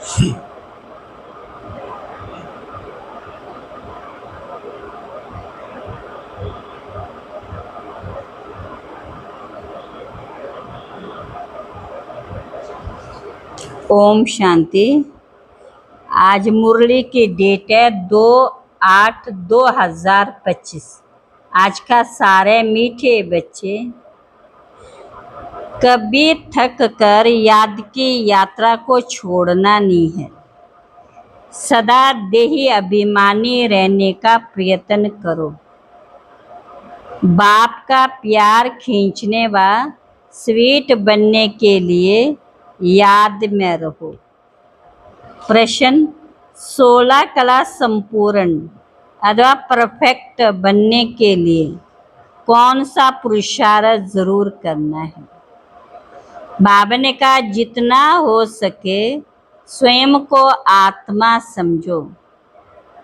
ओम शांति। आज मुरली की डेट है 2/8/2025। आज का सारे मीठे बच्चे कभी थक कर याद की यात्रा को छोड़ना नहीं है। सदा देही अभिमानी रहने का प्रयत्न करो। बाप का प्यार खींचने व स्वीट बनने के लिए याद में रहो। प्रश्न: 16 कला संपूर्ण अथवा परफेक्ट बनने के लिए कौन सा पुरुषार्थ जरूर करना है? बाबा ने कहा, जितना हो सके स्वयं को आत्मा समझो।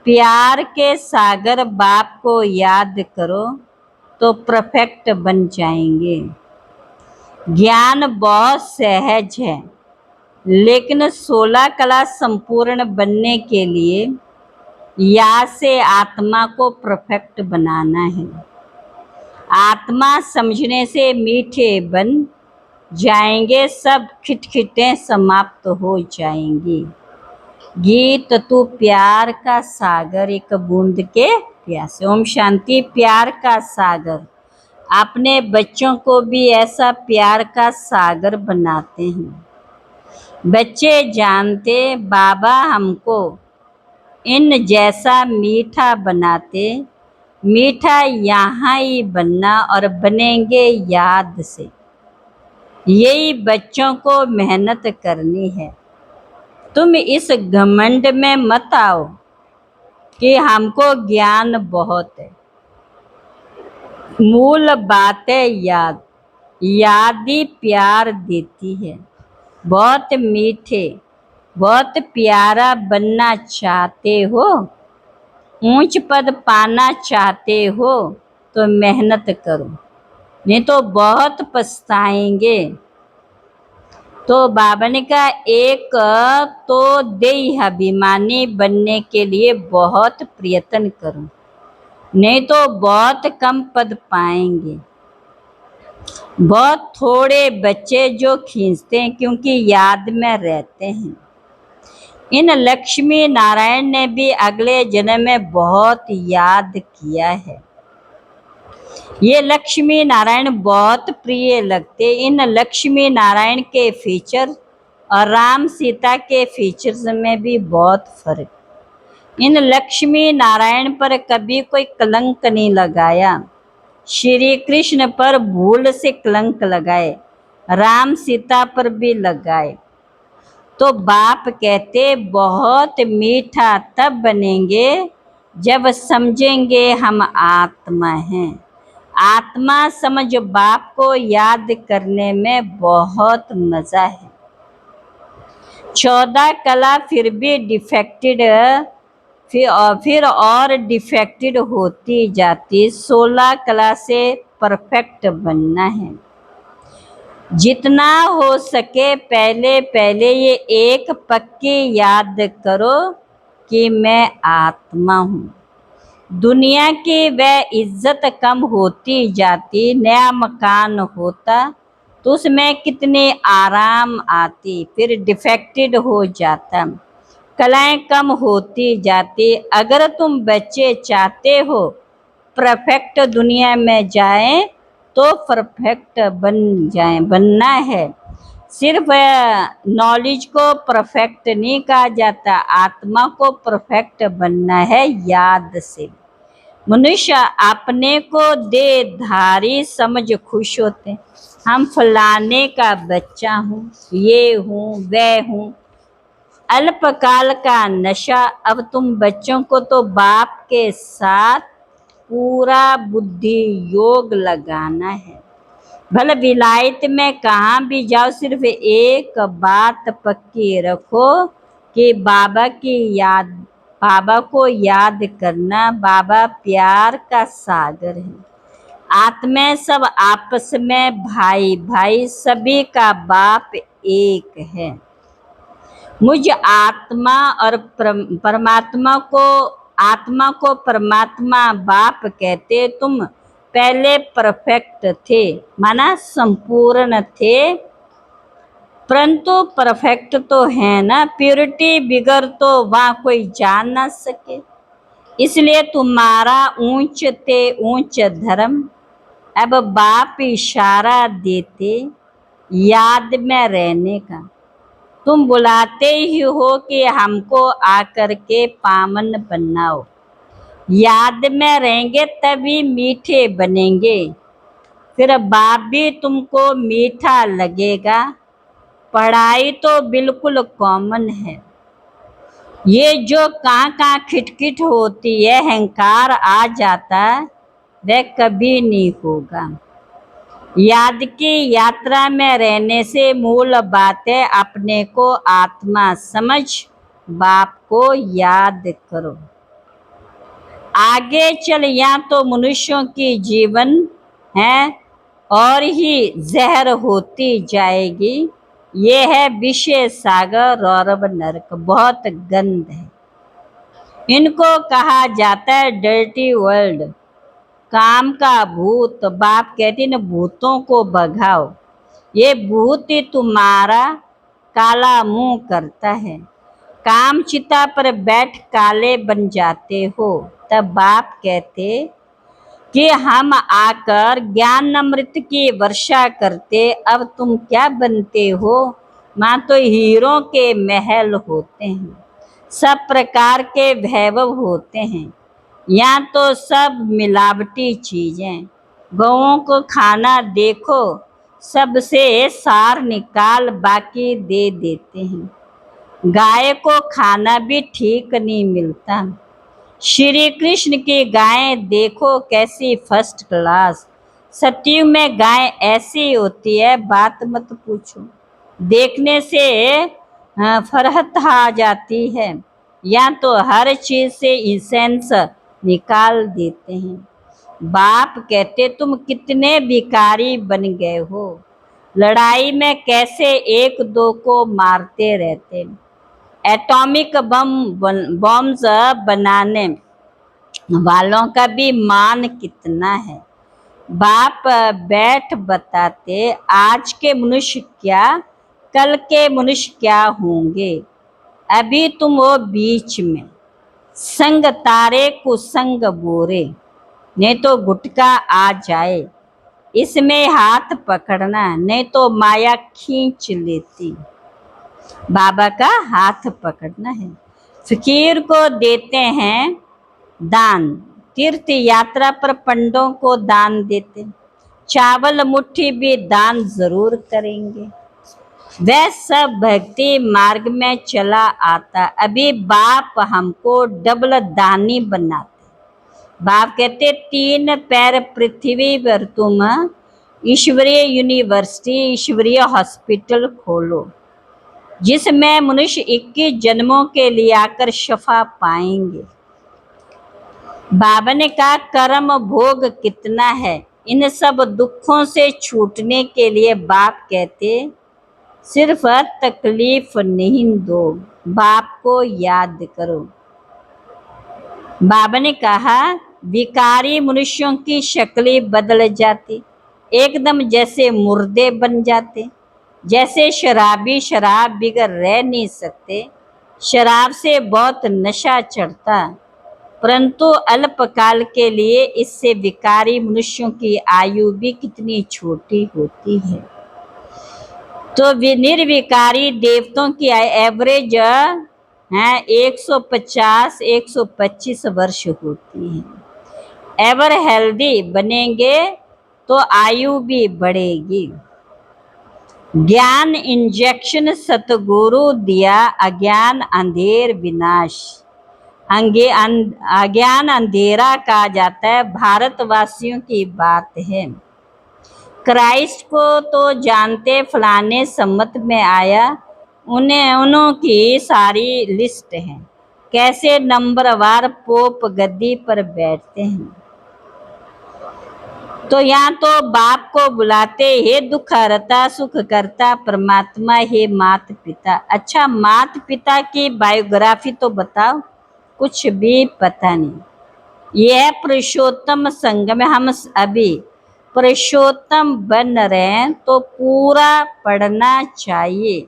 प्यार के सागर बाप को याद करो तो परफेक्ट बन जाएंगे। ज्ञान बहुत सहज है, लेकिन 16 कला संपूर्ण बनने के लिए या से आत्मा को परफेक्ट बनाना है। आत्मा समझने से मीठे बन जाएंगे, सब खिटखिटें समाप्त हो जाएंगी। गीत: तू प्यार का सागर एक बूंद के प्यासे। ओम शांति। प्यार का सागर अपने बच्चों को भी ऐसा प्यार का सागर बनाते हैं। बच्चे जानते बाबा हमको इन जैसा मीठा बनाते। मीठा यहाँ ही बनना और बनेंगे याद से। यही बच्चों को मेहनत करनी है। तुम इस घमंड में मत आओ कि हमको ज्ञान बहुत है। मूल बात है याद। याद ही प्यार देती है। बहुत मीठे, बहुत प्यारा बनना चाहते हो, ऊंच पद पाना चाहते हो तो मेहनत करो, नहीं तो बहुत पछताएंगे। तो बाबा ने कहा, एक तो देह अभिमानी बनने के लिए बहुत प्रयत्न करो, नहीं तो बहुत कम पद पाएंगे। बहुत थोड़े बच्चे जो खींचते हैं क्योंकि याद में रहते हैं। इन लक्ष्मी नारायण ने भी अगले जन्म में बहुत याद किया है। ये लक्ष्मी नारायण बहुत प्रिय लगते। इन लक्ष्मी नारायण के फीचर और राम सीता के फीचर्स में भी बहुत फर्क। इन लक्ष्मी नारायण पर कभी कोई कलंक नहीं लगाया। श्री कृष्ण पर भूल से कलंक लगाए, राम सीता पर भी लगाए। तो बाप कहते बहुत मीठा तब बनेंगे जब समझेंगे हम आत्मा हैं। आत्मा समझ बाप को याद करने में बहुत मजा है। 14 कला फिर भी डिफेक्टेड, फिर और डिफेक्टेड होती जाती। 16 कला से परफेक्ट बनना है। जितना हो सके पहले पहले ये एक पक्की याद करो कि मैं आत्मा हूँ। दुनिया की वह इज्जत कम होती जाती। नया मकान होता तो उसमें कितनी आराम आती, फिर डिफेक्टेड हो जाता। कलाएं कम होती जाती। अगर तुम बच्चे चाहते हो परफेक्ट दुनिया में जाएं तो परफेक्ट बन जाएं, बनना है। सिर्फ नॉलेज को परफेक्ट नहीं कहा जाता, आत्मा को परफेक्ट बनना है याद से। मनुष्य अपने को देहधारी समझ खुश होते। हम फलाने का बच्चा हूँ, ये हूँ, वह हूँ। अल्पकाल का नशा। अब तुम बच्चों को तो बाप के साथ पूरा बुद्धि योग लगाना है। भले विलायत में कहाँ भी जाओ, सिर्फ एक बात पक्की रखो कि बाबा को याद करना। बाबा प्यार का सागर है। आत्मा सब आपस में भाई भाई, सभी का बाप एक है। मुझ आत्मा और आत्मा को परमात्मा बाप कहते। तुम पहले परफेक्ट थे, माना संपूर्ण थे, परंतु परफेक्ट तो है ना, प्योरिटी बिगर तो वहाँ कोई जान ना सके। इसलिए तुम्हारा ऊंच ते ऊंच धर्म। अब बाप इशारा देते याद में रहने का। तुम बुलाते ही हो कि हमको आकर के पावन बनाओ। याद में रहेंगे तभी मीठे बनेंगे, फिर बाप भी तुमको मीठा लगेगा। पढ़ाई तो बिल्कुल कॉमन है, ये जो कहाँ खिटखिट होती है, अहंकार आ जाता, वह कभी नहीं होगा। याद की यात्रा में रहने से मूल बात है अपने को आत्मा समझ बाप को याद करो। आगे चल या तो मनुष्यों की जीवन है और ही जहर होती जाएगी। ये है विषय सागर रौरव नरक, बहुत गंद है। इनको कहा जाता है डर्टी वर्ल्ड, काम का भूत। बाप कहते न भूतों को भगाओ, ये भूत ही तुम्हारा काला मुंह करता है। काम चिता पर बैठ काले बन जाते हो। तब बाप कहते कि हम आकर ज्ञान अमृत की वर्षा करते, अब तुम क्या बनते हो? माँ तो हीरों के महल होते हैं, सब प्रकार के वैभव होते हैं। यहाँ तो सब मिलावटी चीजें। गौओं को खाना देखो, सबसे सार निकाल बाकी दे देते हैं। गाय को खाना भी ठीक नहीं मिलता। श्री कृष्ण की गाय देखो कैसी फर्स्ट क्लास। सतयुग में गाय ऐसी होती है, बात मत पूछो, देखने से फरहत आ जाती है। या तो हर चीज से इसेंस निकाल देते हैं। बाप कहते तुम कितने भिखारी बन गए हो, लड़ाई में कैसे एक दो को मारते रहते। एटॉमिक बॉम्ब्स बनाने वालों का भी मान कितना है। बाप बैठ बताते आज के मनुष्य क्या, कल के मनुष्य क्या होंगे। अभी तुम वो बीच में, संग तारे को संग बोरे, नहीं तो गुटका आ जाए। इसमें हाथ पकड़ना, नहीं तो माया खींच लेती। बाबा का हाथ पकड़ना है। फकीर को देते हैं दान, तीर्थ यात्रा पर पंडों को दान देते, चावल मुट्ठी भी दान जरूर करेंगे। वह सब भक्ति मार्ग में चला आता। अभी बाप हमको डबल दानी बनाते। बाप कहते 3 पैर पृथ्वी पर तुम ईश्वरीय यूनिवर्सिटी, ईश्वरीय हॉस्पिटल खोलो, जिसमें मनुष्य 21 जन्मों के लिए आकर शफा पाएंगे। बाबा ने कहा कर्म भोग कितना है, इन सब दुखों से छूटने के लिए बाप कहते सिर्फ तकलीफ नहीं दो, बाप को याद करो। बाबा ने कहा विकारी मनुष्यों की शक्लें बदल जाती, एकदम जैसे मुर्दे बन जाते। जैसे शराबी शराब बिगर रह नहीं सकते, शराब से बहुत नशा चढ़ता, परंतु अल्पकाल के लिए इससे विकारी मनुष्यों की आयु भी कितनी छोटी होती है। तो निर्विकारी देवताओं की एवरेज है 150-125 वर्ष होती है। एवर हेल्दी बनेंगे तो आयु भी बढ़ेगी। ज्ञान इंजेक्शन सतगुरु दिया, अज्ञान अंधेर विनाश। अज्ञान अंधेरा कहा जाता है, भारतवासियों की बात है। क्राइस्ट को तो जानते, फलाने सम्मत में आया, उन्हों की सारी लिस्ट है, कैसे नंबरवार पोप गद्दी पर बैठते हैं। तो यहाँ तो बाप को बुलाते, हे दुख हरता सुख करता परमात्मा, हे मात पिता। अच्छा, मात पिता की बायोग्राफी तो बताओ, कुछ भी पता नहीं। यह पुरुषोत्तम संघ में हम अभी पुरुषोत्तम बन रहे हैं, तो पूरा पढ़ना चाहिए।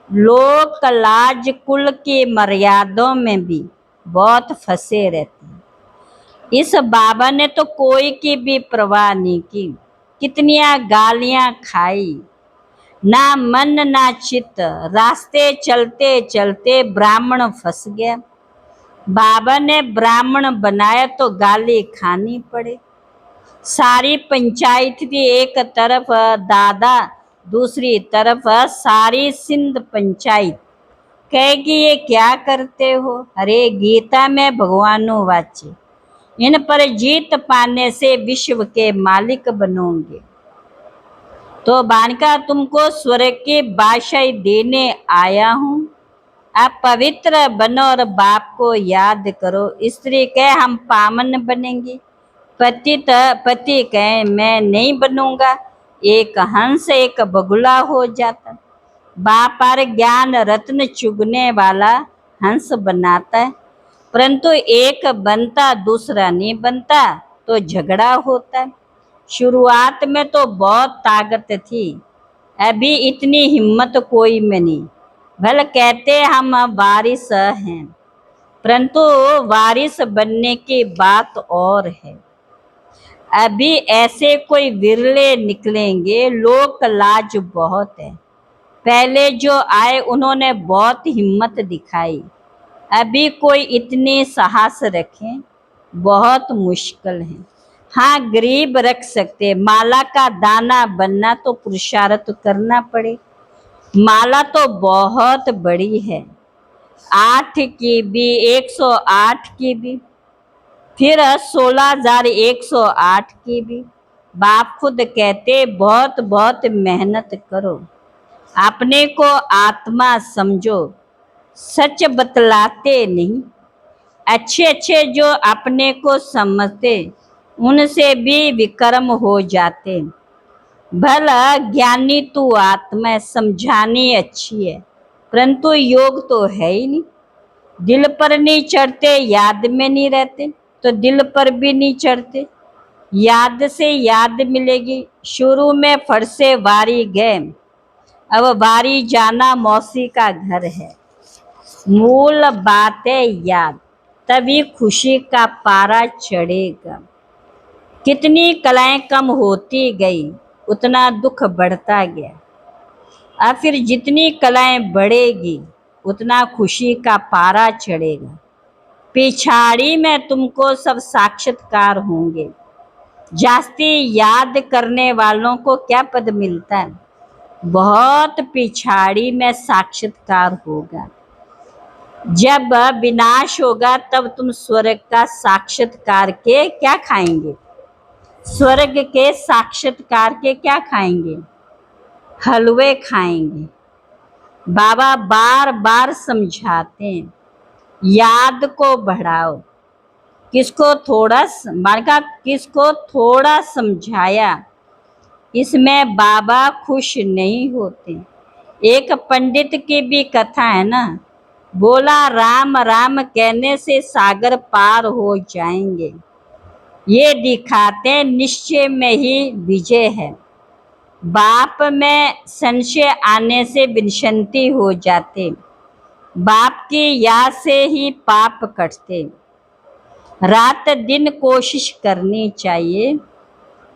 लोक लाज कुल की मर्यादाओं में भी बहुत फंसे रहते हैं। इस बाबा ने तो कोई की भी परवाह नहीं की, कितनियां गालियां खाई, ना मन ना चित्त। रास्ते चलते चलते ब्राह्मण फंस गया, बाबा ने ब्राह्मण बनाया तो गाली खानी पड़े। सारी पंचायत थी, एक तरफ दादा, दूसरी तरफ सारी सिंध पंचायत कहेगी ये क्या करते हो। अरे गीता में भगवानो वाचे, इन पर जीत पाने से विश्व के मालिक बनोगे। तो बानका तुमको स्वर्ग की बादशाही देने आया हूँ, आप पवित्र बनो और बाप को याद करो। स्त्री कहे हम पावन बनेंगे, पति कहे मैं नहीं बनूंगा। एक हंस एक बगुला हो जाता। बाप पर ज्ञान रत्न चुगने वाला हंस बनाता है, परंतु एक बनता दूसरा नहीं बनता तो झगड़ा होता है। शुरुआत में तो बहुत ताकत थी, अभी इतनी हिम्मत कोई में नहीं। भले कहते हम वारिस हैं, परंतु वारिस बनने की बात और है। अभी ऐसे कोई विरले निकलेंगे, लोक लाज बहुत है। पहले जो आए उन्होंने बहुत हिम्मत दिखाई, अभी कोई इतनी साहस रखें बहुत मुश्किल है। हाँ, गरीब रख सकते, माला का दाना बनना तो पुरुषार्थ करना पड़े। माला तो बहुत बड़ी है, 8 की भी, 108 की भी, फिर 16,108 की भी। बाप खुद कहते बहुत बहुत मेहनत करो, अपने को आत्मा समझो, सच बतलाते नहीं। अच्छे अच्छे जो अपने को समझते उनसे भी विक्रम हो जाते। भला ज्ञानी तू आत्मा है, समझानी अच्छी है, परंतु योग तो है ही नहीं। दिल पर नहीं चढ़ते, याद में नहीं रहते, तो दिल पर भी नहीं चढ़ते। याद से याद मिलेगी। शुरू में फरसे वारी गए, अब वारी जाना मौसी का घर है। मूल बात है याद, तभी खुशी का पारा चढ़ेगा। कितनी कलाएं कम होती गई, उतना दुख बढ़ता गया। और फिर जितनी कलाएं बढ़ेगी, उतना खुशी का पारा चढ़ेगा। पिछाड़ी में तुमको सब साक्षात्कार होंगे। जास्ती याद करने वालों को क्या पद मिलता है, बहुत पिछाड़ी में साक्षात्कार होगा। जब विनाश होगा तब तुम स्वर्ग का साक्षात्कार के क्या खाएंगे, स्वर्ग के साक्षात्कार के क्या खाएंगे, हलवे खाएंगे। बाबा बार बार समझाते हैं याद को बढ़ाओ। किसको थोड़ा समझाया, इसमें बाबा खुश नहीं होते। एक पंडित की भी कथा है ना, बोला राम राम कहने से सागर पार हो जाएंगे। ये दिखाते निश्चय में ही विजय है। बाप में संशय आने से विनशंति हो जाते, बाप की याद से ही पाप कटते। रात दिन कोशिश करनी चाहिए,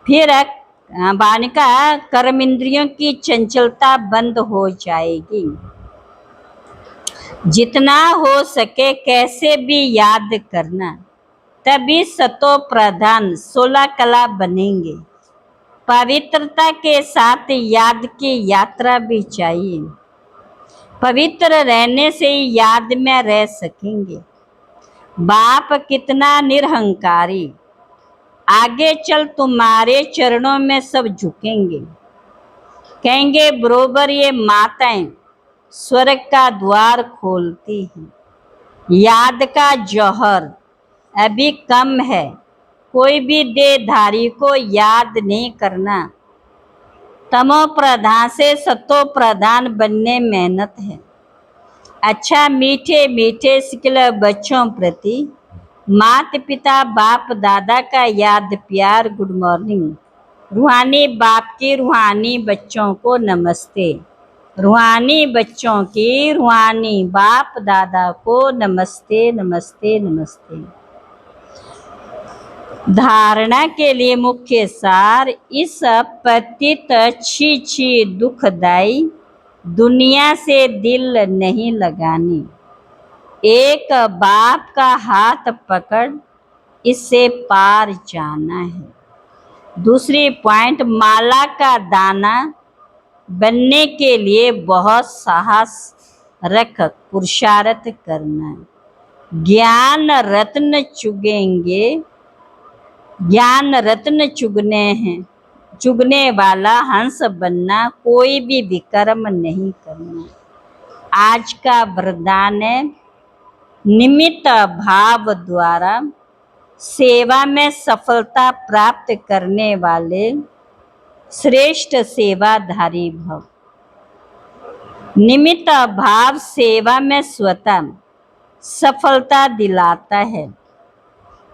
फिर बालिका कर्म इंद्रियों की चंचलता बंद हो जाएगी। जितना हो सके कैसे भी याद करना, तभी सतो प्रधान 16 कला बनेंगे। पवित्रता के साथ याद की यात्रा भी चाहिए। पवित्र रहने से ही याद में रह सकेंगे। बाप कितना निरहंकारी, आगे चल तुम्हारे चरणों में सब झुकेंगे। कहेंगे बरोबर ये माताएं स्वर्ग का द्वार खोलती हैं। याद का जौहर अभी कम है, कोई भी देहधारी को याद नहीं करना। तमो प्रधान से सतो प्रधान बनने मेहनत है। अच्छा मीठे मीठे सिकल बच्चों प्रति माता पिता बाप दादा का याद प्यार गुड मॉर्निंग। रूहानी बाप की रूहानी बच्चों को नमस्ते। रूहानी बच्चों की रूहानी बाप दादा को नमस्ते नमस्ते नमस्ते। धारणा के लिए मुख्य सार, इस पतित छी छी दुखदाई दुनिया से दिल नहीं लगानी। एक बाप का हाथ पकड़ इससे पार जाना है। दूसरी पॉइंट, माला का दाना बनने के लिए बहुत साहस रख पुरुषार्थ करना है। ज्ञान रत्न चुगेंगे, ज्ञान रत्न चुगने हैं, चुगने वाला हंस बनना, कोई भी विकर्म नहीं करना। आज का वरदान है, निमित्त भाव द्वारा सेवा में सफलता प्राप्त करने वाले श्रेष्ठ सेवाधारी भव। निमित्त भाव सेवा में स्वतः सफलता दिलाता है।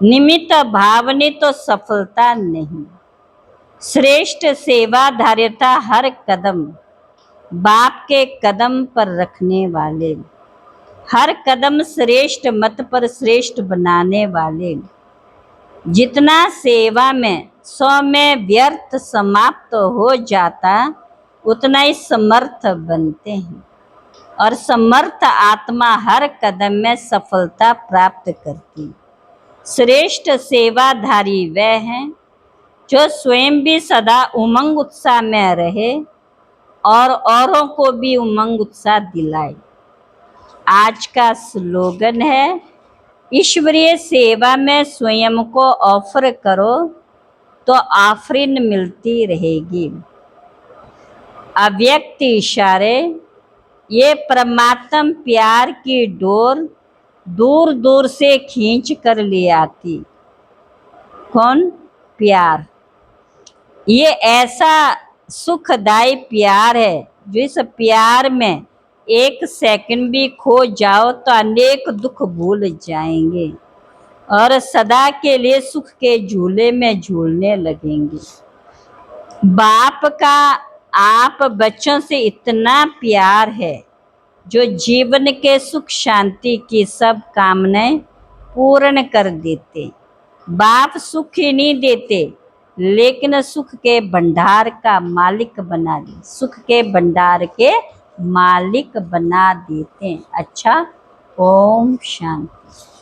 निमित्त भाव ने तो सफलता नहीं। श्रेष्ठ सेवाधारिता हर कदम बाप के कदम पर रखने वाले, हर कदम श्रेष्ठ मत पर श्रेष्ठ बनाने वाले। जितना सेवा में 100 में व्यर्थ समाप्त हो जाता, उतना ही समर्थ बनते हैं और समर्थ आत्मा हर कदम में सफलता प्राप्त करती। श्रेष्ठ सेवाधारी वह हैं जो स्वयं भी सदा उमंग उत्साह में रहे और औरों को भी उमंग उत्साह दिलाए। आज का स्लोगन है, ईश्वरीय सेवा में स्वयं को ऑफर करो तो आफरीन मिलती रहेगी। अव्यक्त इशारे, ये परमात्म प्यार की डोर दूर दूर से खींच कर ले आती। कौन? प्यार। ये ऐसा सुखदाई प्यार है जो इस प्यार में एक सेकंड भी खो जाओ तो अनेक दुख भूल जाएंगे और सदा के लिए सुख के झूले में झूलने लगेंगे। बाप का आप बच्चों से इतना प्यार है जो जीवन के सुख शांति की सब कामनाएं पूर्ण कर देते। बाप सुख ही नहीं देते लेकिन सुख के भंडार का मालिक बना दे, सुख के भंडार के मालिक बना देते हैं। अच्छा, ओम शांति।